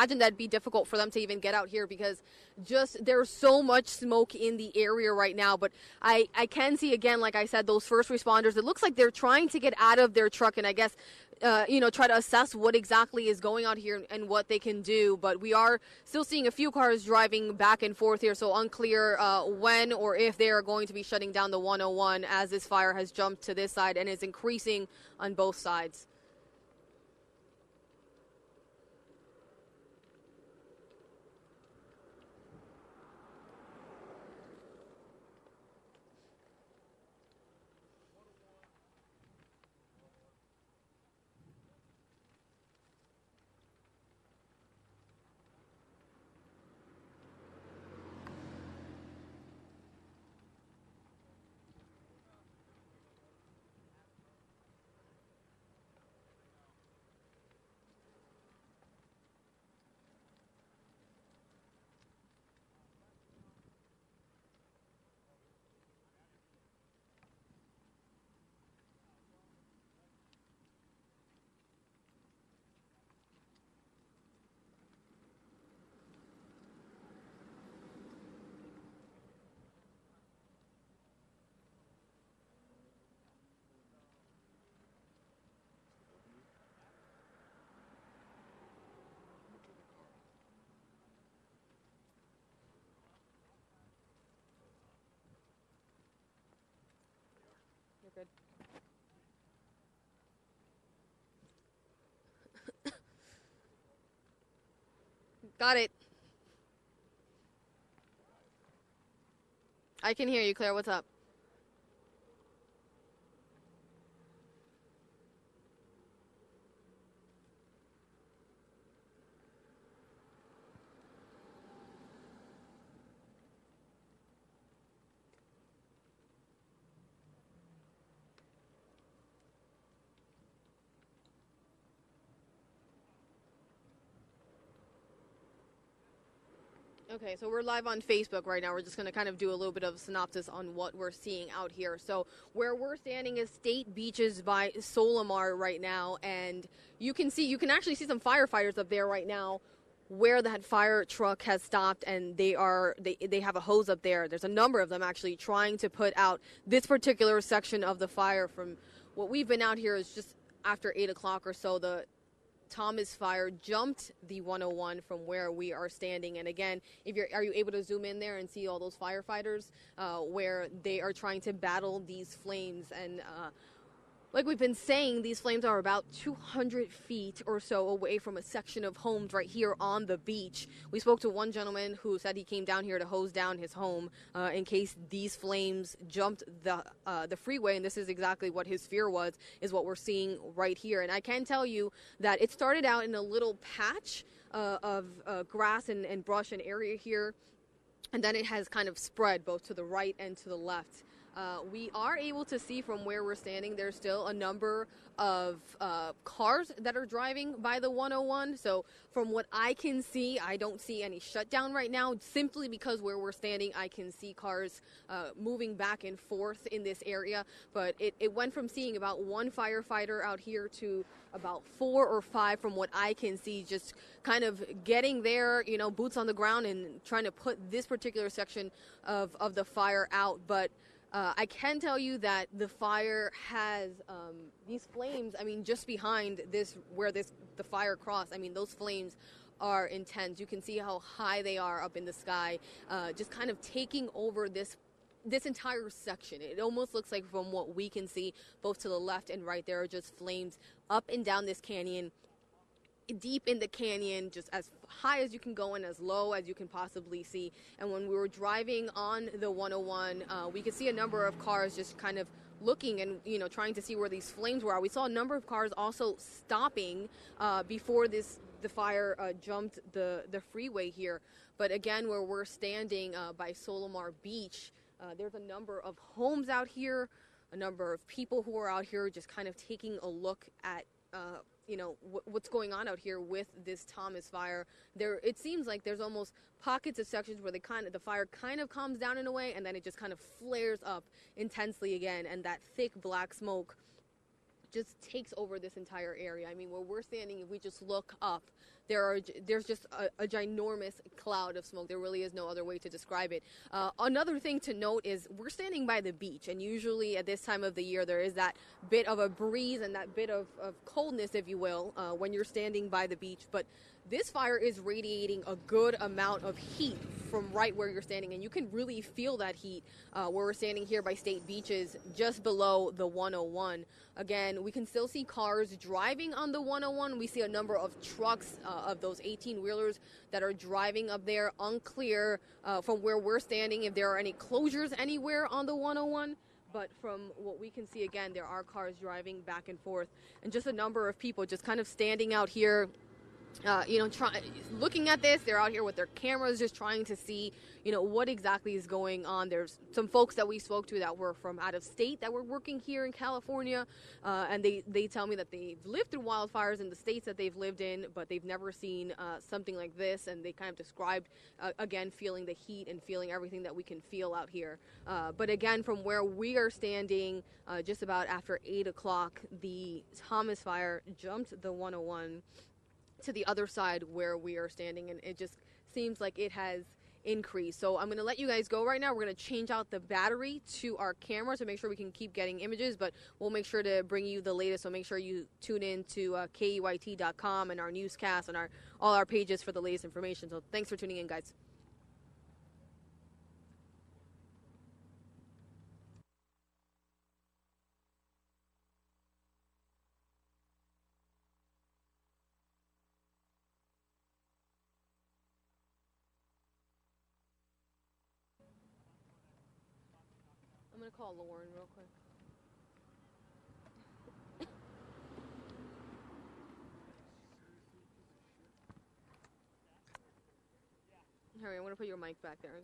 imagine that'd be difficult for them to even get out here because just there's so much smoke in the area right now. But I can see, again, like I said, those first responders, it looks like they're trying to get out of their truck and I guess try to assess what exactly is going on here and what they can do. But we are still seeing a few cars driving back and forth here, so unclear when or if they are going to be shutting down the 101 as this fire has jumped to this side and is increasing on both sides. You're good. Got it. I can hear you, Claire. What's up? Okay, so we're live on Facebook right now. We're just going to kind of do a little bit of synopsis on what we're seeing out here. So where we're standing is State Beaches by Solimar right now, and you can actually see some firefighters up there right now where that fire truck has stopped, and they have a hose up there. There's a number of them actually trying to put out this particular section of the fire. From what we've been out here is just after 8 o'clock or so, the Thomas fire jumped the 101 from where we are standing. And again, are you able to zoom in there and see all those firefighters where they are trying to battle these flames? And like we've been saying, these flames are about 200 feet or so away from a section of homes right here on the beach. We spoke to one gentleman who said he came down here to hose down his home in case these flames jumped the freeway, and this is exactly what his fear was, is what we're seeing right here. And I can tell you that it started out in a little patch of grass and brush and area here, and then it has kind of spread both to the right and to the left. We are able to see from where we're standing, there's still a number of cars that are driving by the 101. So from what I can see, I don't see any shutdown right now, simply because where we're standing, I can see cars moving back and forth in this area. But it went from seeing about one firefighter out here to about 4 or 5 from what I can see, just kind of getting there, boots on the ground and trying to put this particular section of the fire out. But I can tell you that the fire has these flames, just behind this, where the fire crossed, those flames are intense. You can see how high they are up in the sky, just kind of taking over this entire section. It almost looks like, from what we can see, both to the left and right, there are just flames up and down this canyon, deep in the canyon, just as high as you can go and as low as you can possibly see. And when we were driving on the 101, we could see a number of cars just kind of looking and trying to see where these flames were. We saw a number of cars also stopping before the fire jumped the freeway here. But again, where we're standing by Solimar Beach, there's a number of homes out here, a number of people who are out here just kind of taking a look at what's going on out here with this Thomas fire. It seems like there's almost pockets of sections where the fire kind of calms down in a way, and then it just kind of flares up intensely again, and that thick black smoke just takes over this entire area. I mean, where we're standing, if we just look up, there's just a ginormous cloud of smoke. There really is no other way to describe it. Another thing to note is we're standing by the beach, and usually at this time of the year, there is that bit of a breeze and that bit of coldness, if you will, when you're standing by the beach. But this fire is radiating a good amount of heat from right where you're standing, and you can really feel that heat where we're standing here by state beaches just below the 101. Again, we can still see cars driving on the 101. We see a number of trucks of those 18-wheelers that are driving up there. Unclear from where we're standing if there are any closures anywhere on the 101. But from what we can see, again, there are cars driving back and forth, and just a number of people just kind of standing out here, looking at this. They're out here with their cameras just trying to see, what exactly is going on. There's some folks that we spoke to that were from out of state that were working here in California, and they tell me that they've lived through wildfires in the states that they've lived in, but they've never seen something like this, and they kind of described, again, feeling the heat and feeling everything that we can feel out here. But again, from where we are standing, just about after 8 o'clock, the Thomas fire jumped the 101 to the other side where we are standing, and it just seems like it has increased. So I'm going to let you guys go right now. We're going to change out the battery to our camera to make sure we can keep getting images, but we'll make sure to bring you the latest. So make sure you tune in to KEYT.com and our newscast and all our pages for the latest information. So thanks for tuning in, guys. I'm going to call Lauren real quick. Harry, I'm going to put your mic back there.